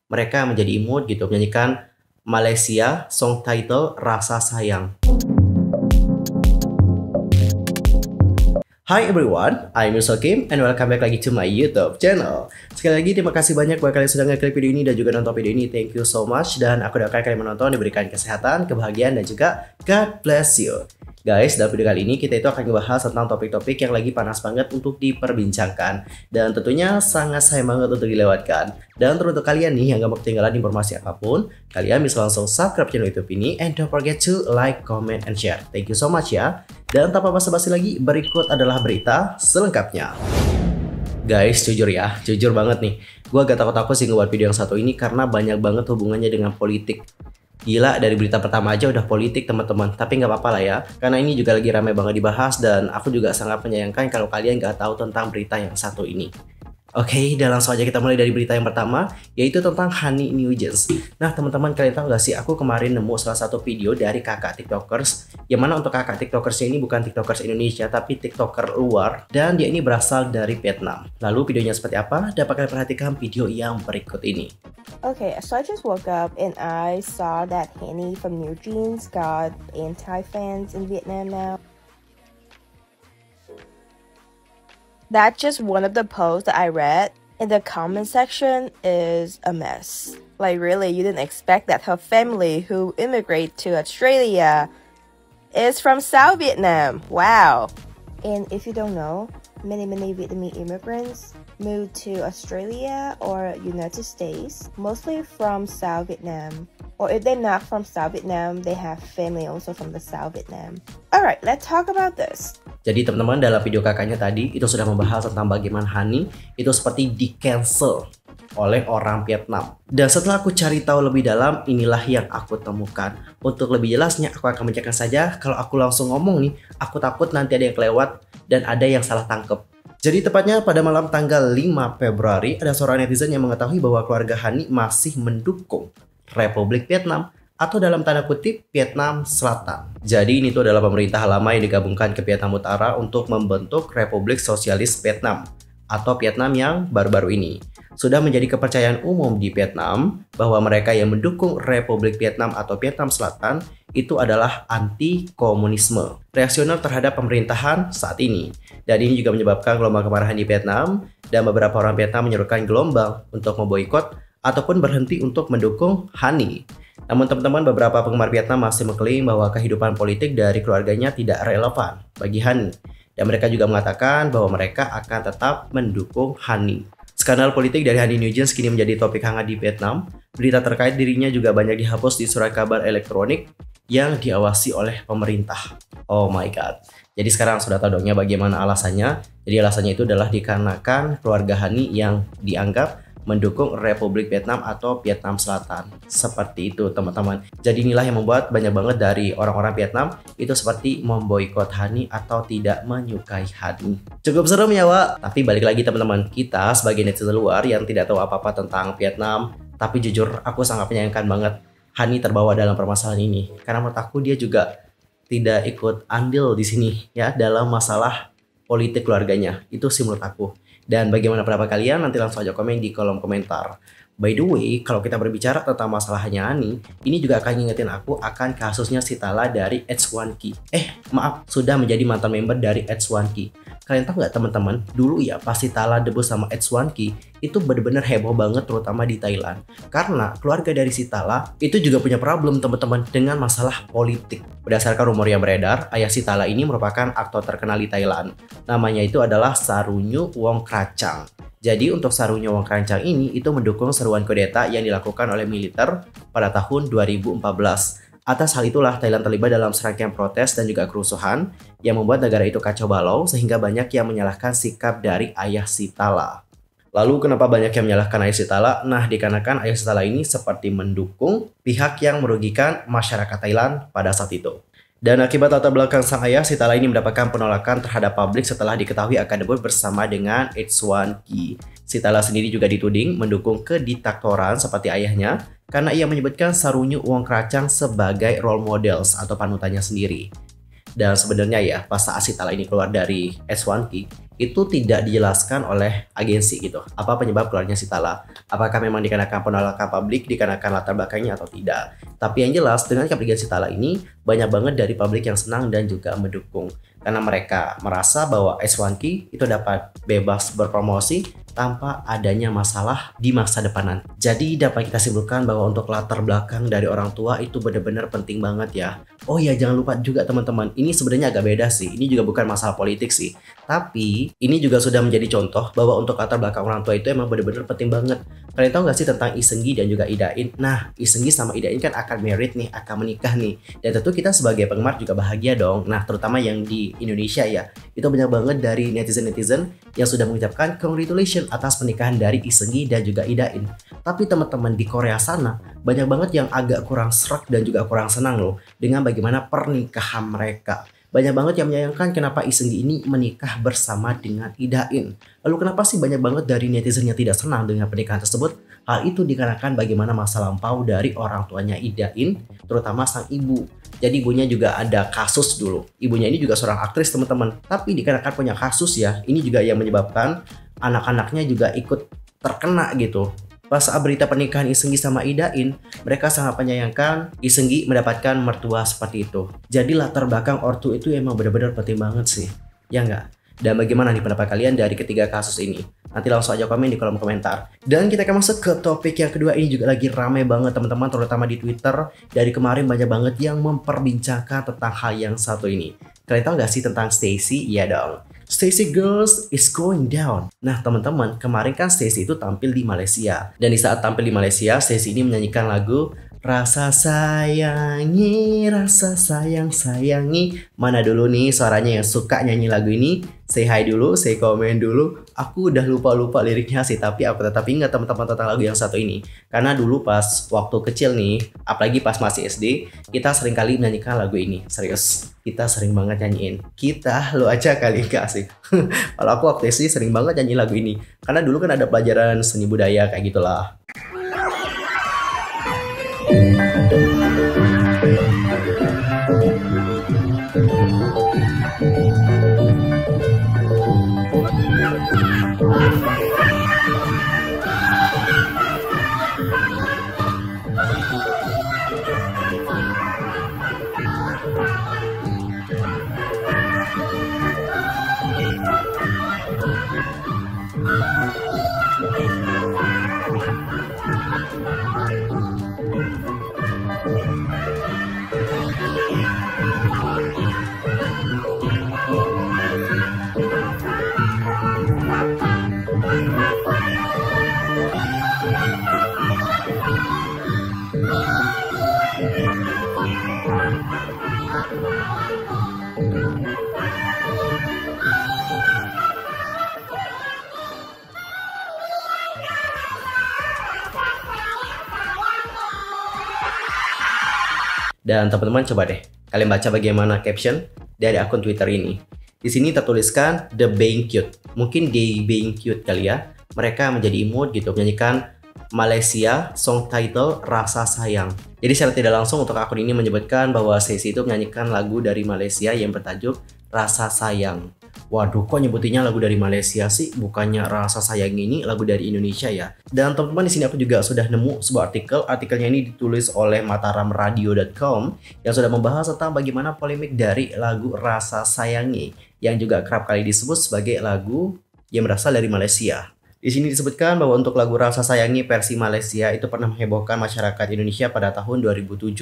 Mereka menjadi imut gitu menyanyikan Malaysia song title Rasa Sayang. Hi everyone, I'm Yusuf Kim and welcome back lagi to my YouTube channel. Sekali lagi terima kasih banyak buat kalian sudah ngeklik video ini dan juga nonton video ini. Thank you so much dan aku doakan kalian menonton diberikan kesehatan, kebahagiaan dan juga God bless you. Guys, dalam video kali ini kita itu akan membahas tentang topik-topik yang lagi panas banget untuk diperbincangkan dan tentunya sangat sayang banget untuk dilewatkan. Dan untuk kalian nih yang gak mau ketinggalan informasi apapun, kalian bisa langsung subscribe channel YouTube ini and don't forget to like, comment, and share. Thank you so much ya. Dan tanpa basa-basi lagi, berikut adalah berita selengkapnya. Guys, jujur ya, jujur banget nih, gue agak takut-takut sih ngebuat video yang satu ini karena banyak banget hubungannya dengan politik. Gila, dari berita pertama aja udah politik teman-teman, tapi nggak apa-apa lah ya, karena ini juga lagi ramai banget dibahas dan aku juga sangat menyayangkan kalau kalian nggak tahu tentang berita yang satu ini. Oke, dan langsung aja kita mulai dari berita yang pertama, yaitu tentang Honey Newgens. Nah teman-teman, kalian tahu gak sih, aku kemarin nemu salah satu video dari kakak tiktokers, yang mana untuk kakak tiktokersnya ini bukan tiktokers Indonesia, tapi tiktoker luar, dan dia ini berasal dari Vietnam. Lalu videonya seperti apa? Dapat kalian perhatikan video yang berikut ini. Okay, so I just woke up and I saw that Honey from Newgens got anti-fans in Vietnam now. That's just one of the posts that I read, and the comment section is a mess. Like really, you didn't expect that her family who immigrated to Australia is from South Vietnam. Wow. And if you don't know, many Vietnamese immigrants moved to Australia or United States, mostly from South Vietnam. Or if they're not from South Vietnam, they have family also from the South Vietnam. Alright, let's talk about this. Jadi teman-teman, dalam video kakaknya tadi itu sudah membahas tentang bagaimana Honey itu seperti di-cancel oleh orang Vietnam. Dan setelah aku cari tahu lebih dalam, inilah yang aku temukan. Untuk lebih jelasnya, aku akan menjelaskan saja. Kalau aku langsung ngomong nih, aku takut nanti ada yang kelewat dan ada yang salah tangkep. Jadi tepatnya pada malam tanggal 5 Februari, ada seorang netizen yang mengetahui bahwa keluarga Honey masih mendukung Republik Vietnam atau dalam tanda kutip Vietnam Selatan. Jadi ini tuh adalah pemerintah lama yang digabungkan ke Vietnam Utara untuk membentuk Republik Sosialis Vietnam atau Vietnam yang baru-baru ini. Sudah menjadi kepercayaan umum di Vietnam bahwa mereka yang mendukung Republik Vietnam atau Vietnam Selatan itu adalah anti-komunisme, reaksional terhadap pemerintahan saat ini. Dan ini juga menyebabkan gelombang kemarahan di Vietnam dan beberapa orang Vietnam menyerukan gelombang untuk memboikot ataupun berhenti untuk mendukung Honey. Namun teman-teman, beberapa penggemar Vietnam masih mengklaim bahwa kehidupan politik dari keluarganya tidak relevan bagi Honey. Dan mereka juga mengatakan bahwa mereka akan tetap mendukung Honey. Skandal politik dari Honey Newgens kini menjadi topik hangat di Vietnam. Berita terkait dirinya juga banyak dihapus di surat kabar elektronik yang diawasi oleh pemerintah. Oh my god. Jadi sekarang sudah tahu dongnya bagaimana alasannya. Jadi alasannya itu adalah dikarenakan keluarga Honey yang dianggap mendukung Republik Vietnam atau Vietnam Selatan. Seperti itu teman-teman. Jadi inilah yang membuat banyak banget dari orang-orang Vietnam itu seperti memboikot Honey atau tidak menyukai Honey. Cukup serem ya Wak. Tapi balik lagi teman-teman, kita sebagai netizen luar yang tidak tahu apa-apa tentang Vietnam, tapi jujur aku sangat menyayangkan banget Honey terbawa dalam permasalahan ini. Karena menurut aku dia juga tidak ikut andil di sini ya dalam masalah politik keluarganya. Itu sih menurut aku. Dan bagaimana pendapat kalian? Nanti langsung aja komen di kolom komentar. By the way, kalau kita berbicara tentang masalahnya Honey, ini juga akan ngingetin aku akan kasusnya si Tala dari H1Ki. Maaf, sudah menjadi mantan member dari H1Ki. Kalian tahu nggak teman-teman, dulu ya pas si Tala debut sama H1Ki, itu bener-bener heboh banget terutama di Thailand. Karena keluarga dari si Tala itu juga punya problem teman-teman dengan masalah politik. Berdasarkan rumor yang beredar, ayah si Tala ini merupakan aktor terkenal di Thailand. Namanya itu adalah Sarunyu Wongkrachang. Jadi untuk Sarunyu Wongkrachang ini itu mendukung seruan kudeta yang dilakukan oleh militer pada tahun 2014. Atas hal itulah Thailand terlibat dalam serangkaian protes dan juga kerusuhan yang membuat negara itu kacau balau sehingga banyak yang menyalahkan sikap dari ayah si Tala. Lalu kenapa banyak yang menyalahkan ayah si Tala? Nah, dikarenakan ayah si Tala ini seperti mendukung pihak yang merugikan masyarakat Thailand pada saat itu. Dan akibat latar belakang sang ayah, si Tala ini mendapatkan penolakan terhadap publik setelah diketahui akan debut bersama dengan H1Ki. Si Tala sendiri juga dituding mendukung kediktatoran seperti ayahnya karena ia menyebutkan Sarunyu Wongkrachang sebagai role models atau panutannya sendiri. Dan sebenarnya ya pas saat si Tala ini keluar dari S1K itu tidak dijelaskan oleh agensi gitu. Apa penyebab keluarnya si Tala? Apakah memang dikarenakan penolakan publik, dikarenakan latar belakangnya atau tidak? Tapi yang jelas dengan kepergian si Tala ini banyak banget dari publik yang senang dan juga mendukung. Karena mereka merasa bahwa S1K itu dapat bebas berpromosi tanpa adanya masalah di masa depan nanti. Jadi dapat kita simpulkan bahwa untuk latar belakang dari orang tua itu benar-benar penting banget ya. Oh ya, jangan lupa juga teman-teman, ini sebenarnya agak beda sih. Ini juga bukan masalah politik sih. Tapi ini juga sudah menjadi contoh bahwa untuk latar belakang orang tua itu emang benar-benar penting banget. Kalian tahu gak sih tentang Isenggi dan juga Idain? Nah, Isenggi sama Idain kan akan married nih, akan menikah nih. Dan tentu kita sebagai penggemar juga bahagia dong. Nah, terutama yang di Indonesia ya. Itu banyak banget dari netizen-netizen yang sudah mengucapkan congratulations atas pernikahan dari Isenggi dan juga Idain. Tapi teman-teman di Korea sana banyak banget yang agak kurang srek dan juga kurang senang loh dengan bagaimana pernikahan mereka. Banyak banget yang menyayangkan kenapa Isenggi ini menikah bersama dengan Idain. Lalu kenapa sih banyak banget dari netizen yang tidak senang dengan pernikahan tersebut? Hal itu dikarenakan bagaimana masa lampau dari orang tuanya Idain, terutama sang ibu. Jadi ibunya juga ada kasus dulu. Ibunya ini juga seorang aktris teman-teman. Tapi dikarenakan punya kasus ya, ini juga yang menyebabkan anak-anaknya juga ikut terkena gitu. Pas saat berita pernikahan Isenggi sama Idain, mereka sangat menyayangkan Isenggi mendapatkan mertua seperti itu. Jadi latar belakang ortu itu emang benar-benar penting banget sih. Ya nggak? Dan bagaimana nih pendapat kalian dari ketiga kasus ini? Nanti langsung aja komen di kolom komentar. Dan kita akan masuk ke topik yang kedua. Ini juga lagi rame banget teman-teman, terutama di Twitter. Dari kemarin banyak banget yang memperbincangkan tentang hal yang satu ini. Kalian tahu nggak sih tentang Stacey? Iya dong. Stacey Girls is going down. Nah teman-teman, kemarin kan Stacey itu tampil di Malaysia. Dan di saat tampil di Malaysia, Stacey ini menyanyikan lagu Rasa sayangi, rasa sayang sayangi. Mana dulu nih suaranya yang suka nyanyi lagu ini? Say hi dulu, say komen dulu. Aku udah lupa-lupa liriknya sih, tapi aku tetap ingat teman-teman tentang lagu yang satu ini. Karena dulu pas waktu kecil nih, apalagi pas masih SD, kita sering kali menyanyikan lagu ini. Serius, kita sering banget nyanyiin. Kita, lo aja kali gak sih? Kalau aku waktu SD sering banget nyanyi lagu ini. Karena dulu kan ada pelajaran seni budaya kayak gitulah. Dan teman-teman coba deh, kalian baca bagaimana caption dari akun Twitter ini. Di sini tertuliskan The Being Cute. Mungkin They Being Cute kali ya. Mereka menjadi emote gitu, menyanyikan Malaysia song title Rasa Sayang. Jadi secara tidak langsung untuk akun ini menyebutkan bahwa Stacey itu menyanyikan lagu dari Malaysia yang bertajuk Rasa Sayang. Waduh, kok nyebutinnya lagu dari Malaysia sih? Bukannya Rasa Sayang ini lagu dari Indonesia ya? Dan teman-teman, di sini aku juga sudah nemu sebuah artikel. Artikelnya ini ditulis oleh mataramradio.com yang sudah membahas tentang bagaimana polemik dari lagu Rasa Sayangi yang juga kerap kali disebut sebagai lagu yang berasal dari Malaysia. Di sini disebutkan bahwa untuk lagu Rasa Sayangi versi Malaysia itu pernah menghebohkan masyarakat Indonesia pada tahun 2007.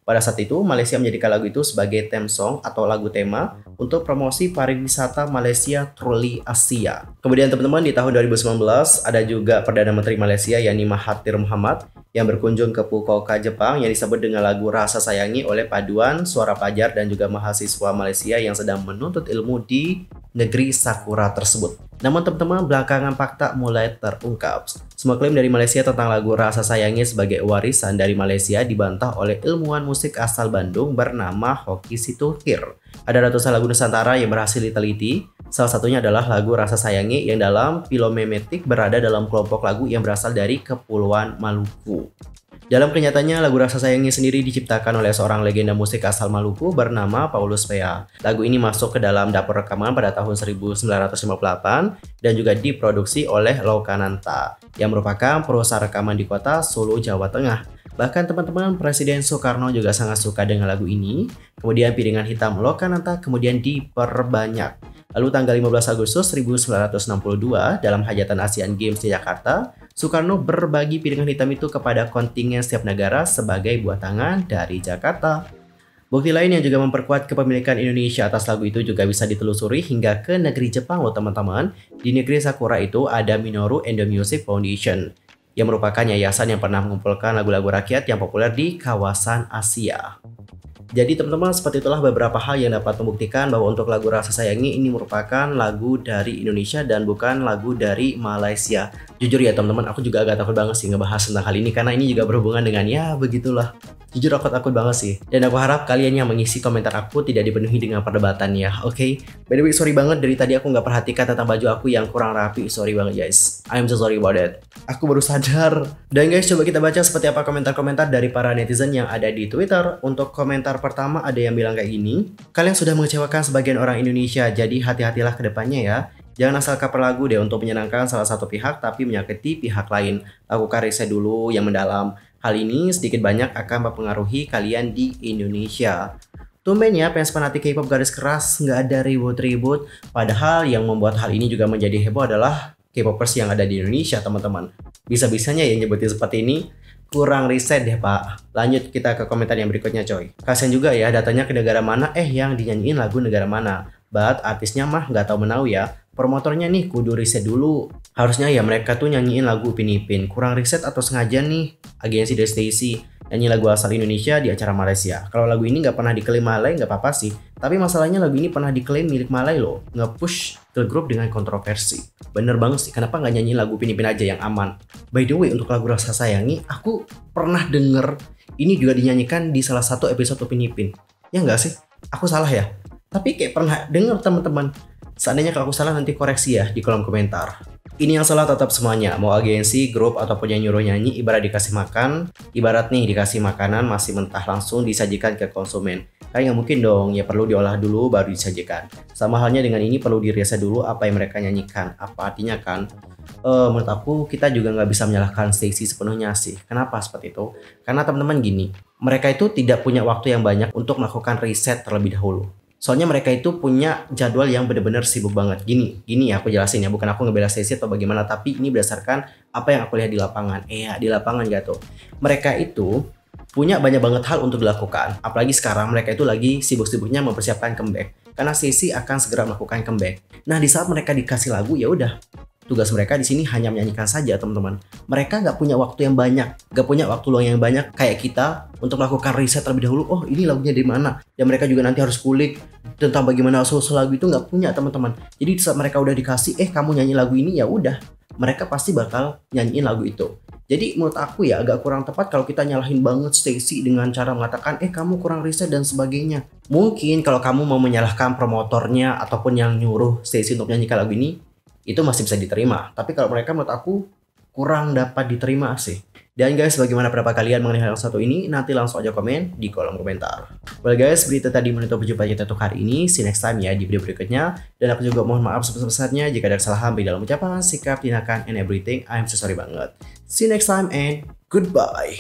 Pada saat itu, Malaysia menjadikan lagu itu sebagai theme song atau lagu tema untuk promosi pariwisata Malaysia Truly Asia. Kemudian teman-teman, di tahun 2019 ada juga Perdana Menteri Malaysia yakni Mahathir Mohamad yang berkunjung ke Fukuoka, Jepang yang disebut dengan lagu Rasa Sayangi oleh paduan suara pelajar dan juga mahasiswa Malaysia yang sedang menuntut ilmu di negeri Sakura tersebut. Namun teman-teman, belakangan fakta mulai terungkap. Semua klaim dari Malaysia tentang lagu Rasa Sayangi sebagai warisan dari Malaysia dibantah oleh ilmuwan musik asal Bandung bernama Hoki Situhir. Ada ratusan lagu Nusantara yang berhasil diteliti. Salah satunya adalah lagu Rasa Sayangi yang dalam filomemetik berada dalam kelompok lagu yang berasal dari Kepulauan Maluku. Dalam kenyataannya, lagu Rasa Sayangi sendiri diciptakan oleh seorang legenda musik asal Maluku bernama Paulus Pea. Lagu ini masuk ke dalam dapur rekaman pada tahun 1958 dan juga diproduksi oleh Lokananta, yang merupakan perusahaan rekaman di kota Solo, Jawa Tengah. Bahkan teman-teman, Presiden Soekarno juga sangat suka dengan lagu ini. Kemudian piringan hitam Lokananta kemudian diperbanyak. Lalu tanggal 15 Agustus 1962 dalam hajatan Asian Games di Jakarta, Soekarno berbagi piringan hitam itu kepada kontingen setiap negara sebagai buah tangan dari Jakarta. Bukti lain yang juga memperkuat kepemilikan Indonesia atas lagu itu juga bisa ditelusuri hingga ke negeri Jepang loh teman-teman. Di negeri Sakura itu ada Minoru Endo Music Foundation, yang merupakan yayasan yang pernah mengumpulkan lagu-lagu rakyat yang populer di kawasan Asia. Jadi teman-teman, seperti itulah beberapa hal yang dapat membuktikan bahwa untuk lagu Rasa Sayangi ini merupakan lagu dari Indonesia dan bukan lagu dari Malaysia. Jujur ya teman-teman, aku juga agak takut banget sih ngebahas tentang hal ini karena ini juga berhubungan dengan ya begitulah. Jujur aku takut banget sih. Dan aku harap kalian yang mengisi komentar aku tidak dipenuhi dengan perdebatan ya, oke? By the way, sorry banget dari tadi aku nggak perhatikan tentang baju aku yang kurang rapi. Sorry banget guys. I'm so sorry about that. Aku baru sadar. Dan guys, coba kita baca seperti apa komentar-komentar dari para netizen yang ada di Twitter. Untuk komentar pertama ada yang bilang kayak gini. Kalian sudah mengecewakan sebagian orang Indonesia, jadi hati-hatilah ke depannya ya. Jangan asal cover lagu deh untuk menyenangkan salah satu pihak tapi menyakiti pihak lain. Lakukan riset dulu yang mendalam. Hal ini sedikit banyak akan mempengaruhi kalian di Indonesia. Tumben ya, fans fanatik K-pop garis keras, nggak ada ribut-ribut. Padahal yang membuat hal ini juga menjadi heboh adalah K-popers yang ada di Indonesia teman-teman. Bisa-bisanya ya nyebutin seperti ini. Kurang riset deh pak. Lanjut kita ke komentar yang berikutnya coy. Kasian juga ya, datanya ke negara mana yang dinyanyiin lagu negara mana. But artisnya mah nggak tahu menau ya. Promotornya nih kudu riset dulu. Harusnya ya mereka tuh nyanyiin lagu Upin Ipin. Kurang riset atau sengaja nih agensi dari Stacy nyanyi lagu asal Indonesia di acara Malaysia. Kalau lagu ini nggak pernah diklaim Malay nggak apa-apa sih. Tapi masalahnya lagu ini pernah diklaim milik Malay loh. Nge-push girl group dengan kontroversi. Bener banget sih, kenapa nggak nyanyi lagu Upin Ipin aja yang aman? By the way, untuk lagu Rasa Sayangi, aku pernah denger ini juga dinyanyikan di salah satu episode Upin Ipin. Ya nggak sih? Aku salah ya? Tapi kayak pernah denger teman-teman. Seandainya kalau aku salah nanti koreksi ya di kolom komentar. Ini yang salah tetap semuanya, mau agensi, grup, ataupun yang nyuruh nyanyi, ibarat dikasih makan, ibarat nih dikasih makanan masih mentah langsung disajikan ke konsumen. Kayak nggak mungkin dong, ya perlu diolah dulu baru disajikan. Sama halnya dengan ini perlu diriset dulu apa yang mereka nyanyikan, apa artinya kan. Menurut aku kita juga nggak bisa menyalahkan Stacy sepenuhnya sih. Kenapa seperti itu? Karena teman-teman gini, mereka itu tidak punya waktu yang banyak untuk melakukan riset terlebih dahulu. Soalnya mereka itu punya jadwal yang benar-benar sibuk banget. Gini ya aku jelasin ya, bukan aku ngebela Stacy atau bagaimana, tapi ini berdasarkan apa yang aku lihat di lapangan. Di lapangan gitu. Mereka itu punya banyak banget hal untuk dilakukan. Apalagi sekarang mereka itu lagi sibuk-sibuknya mempersiapkan comeback. Karena Stacy akan segera melakukan comeback. Nah, di saat mereka dikasih lagu ya udah. Tugas mereka di sini hanya menyanyikan saja teman-teman. Mereka nggak punya waktu yang banyak, nggak punya waktu luang yang banyak kayak kita untuk melakukan riset terlebih dahulu. Oh ini lagunya dari mana? Dan mereka juga nanti harus kulik tentang bagaimana source lagu itu, nggak punya teman-teman. Jadi saat mereka udah dikasih, kamu nyanyi lagu ini ya udah, mereka pasti bakal nyanyiin lagu itu. Jadi menurut aku ya agak kurang tepat kalau kita nyalahin banget Stacy dengan cara mengatakan kamu kurang riset dan sebagainya. Mungkin kalau kamu mau menyalahkan promotornya ataupun yang nyuruh Stacy untuk nyanyikan lagu ini, itu masih bisa diterima. Tapi kalau mereka menurut aku kurang dapat diterima sih. Dan guys, bagaimana pendapat kalian mengenai hal satu ini? Nanti langsung aja komen di kolom komentar. Well guys, berita tadi menutup perjumpaan kita untuk hari ini. See you next time ya di video berikutnya. Dan aku juga mohon maaf sebesar-besarnya jika ada kesalahan baik dalam ucapan, sikap, tindakan, and everything. I'm so sorry banget. See you next time and goodbye.